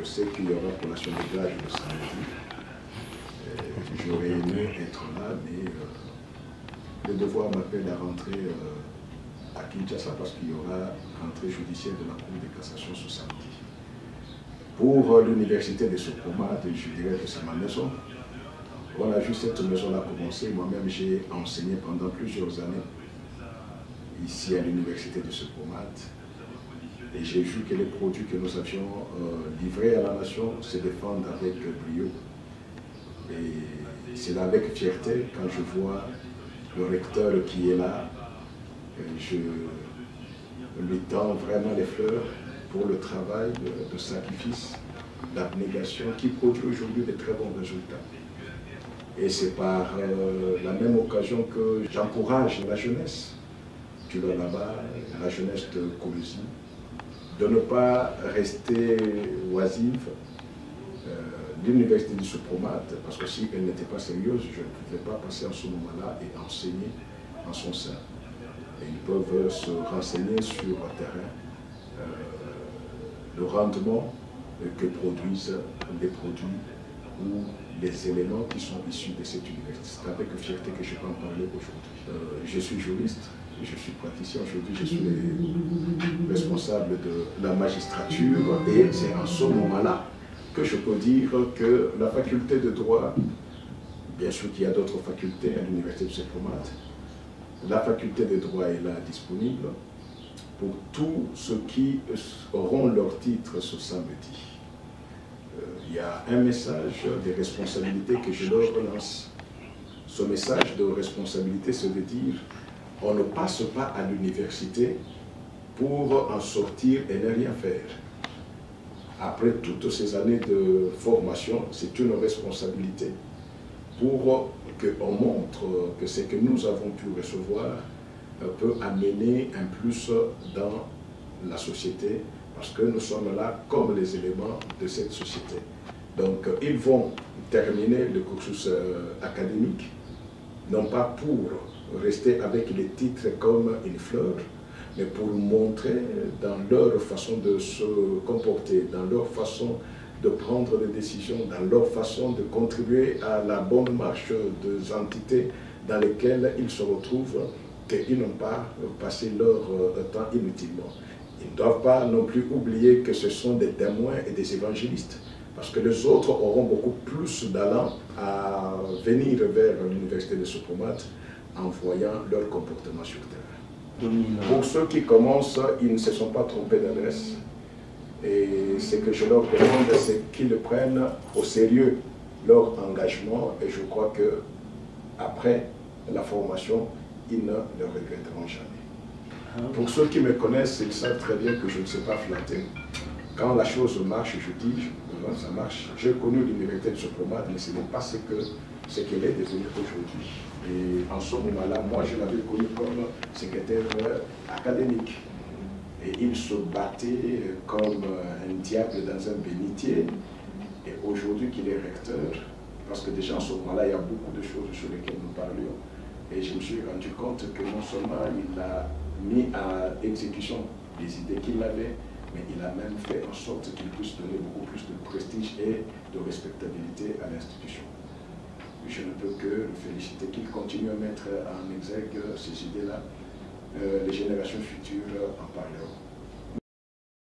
je sais qu'il y aura collation de gage le samedi. J'aurais aimé être là, mais le devoir m'appelle à rentrer à Kinshasa parce qu'il y aura rentrée judiciaire de la Cour de cassation ce samedi. Pour l'université de Sopoma, je dirais que c'est ma maison. On a vu cette maison-là commencer. Moi-même, j'ai enseigné pendant plusieurs années ici à l'université de Sopoma. Et j'ai vu que les produits que nous avions livrés à la nation se défendent avec brio. Et c'est avec fierté quand je vois le recteur qui est là, je lui tends vraiment les fleurs pour le travail de sacrifice, d'abnégation qui produit aujourd'hui de très bons résultats. Et c'est par la même occasion que j'encourage la jeunesse du Lualaba, la jeunesse de Koulouzi, de ne pas rester oisive. L'université du Sopromat, parce que si elle n'était pas sérieuse, je ne pouvais pas passer en ce moment-là et enseigner en son sein. Et ils peuvent se renseigner sur le terrain, le rendement que produisent les produits ou les éléments qui sont issus de cette université. C'est avec fierté que je peux en parler aujourd'hui. Je suis juriste, je suis praticien aujourd'hui, je suis responsable de la magistrature et c'est en ce moment-là que je peux dire que la faculté de droit, bien sûr qu'il y a d'autres facultés à l'université de Sopoma, la faculté de droit est là disponible pour tous ceux qui auront leur titre ce samedi. Il y a un message de responsabilité que je leur relance. Ce message de responsabilité, c'est de dire on ne passe pas à l'université pour en sortir et ne rien faire. Après toutes ces années de formation, c'est une responsabilité pour qu'on montre que ce que nous avons pu recevoir peut amener un plus dans la société, parce que nous sommes là comme les éléments de cette société. Donc, ils vont terminer le cursus académique, non pas pour rester avec les titres comme une fleur, mais pour montrer dans leur façon de se comporter, dans leur façon de prendre des décisions, dans leur façon de contribuer à la bonne marche des entités dans lesquelles ils se retrouvent, qu'ils n'ont pas passé leur temps inutilement. Ils ne doivent pas non plus oublier que ce sont des témoins et des évangélistes, parce que les autres auront beaucoup plus d'allant à venir vers l'université de Sopoma en voyant leur comportement sur terre. Pour ceux qui commencent, ils ne se sont pas trompés d'adresse. Et ce que je leur demande, c'est qu'ils prennent au sérieux leur engagement. Et je crois qu'après la formation, ils ne le regretteront jamais. Pour ceux qui me connaissent, ils savent très bien que je ne sais pas flatter. Quand la chose marche, je dis, ça marche. J'ai connu l'université de Sopoma, mais ce n'est pas ce qu'elle est devenue aujourd'hui. Et en ce moment-là, moi, je l'avais connu comme secrétaire académique. Et il se battait comme un diable dans un bénitier. Et aujourd'hui qu'il est recteur, parce que déjà en ce moment-là, il y a beaucoup de choses sur lesquelles nous parlions. Et je me suis rendu compte que non seulement il a mis à exécution les idées qu'il avait, mais il a même fait en sorte qu'il puisse donner beaucoup plus de prestige et de respectabilité à l'institution. Je ne peux que le féliciter, qu'il continue à mettre en exergue ces idées-là. Les générations futures en parleront.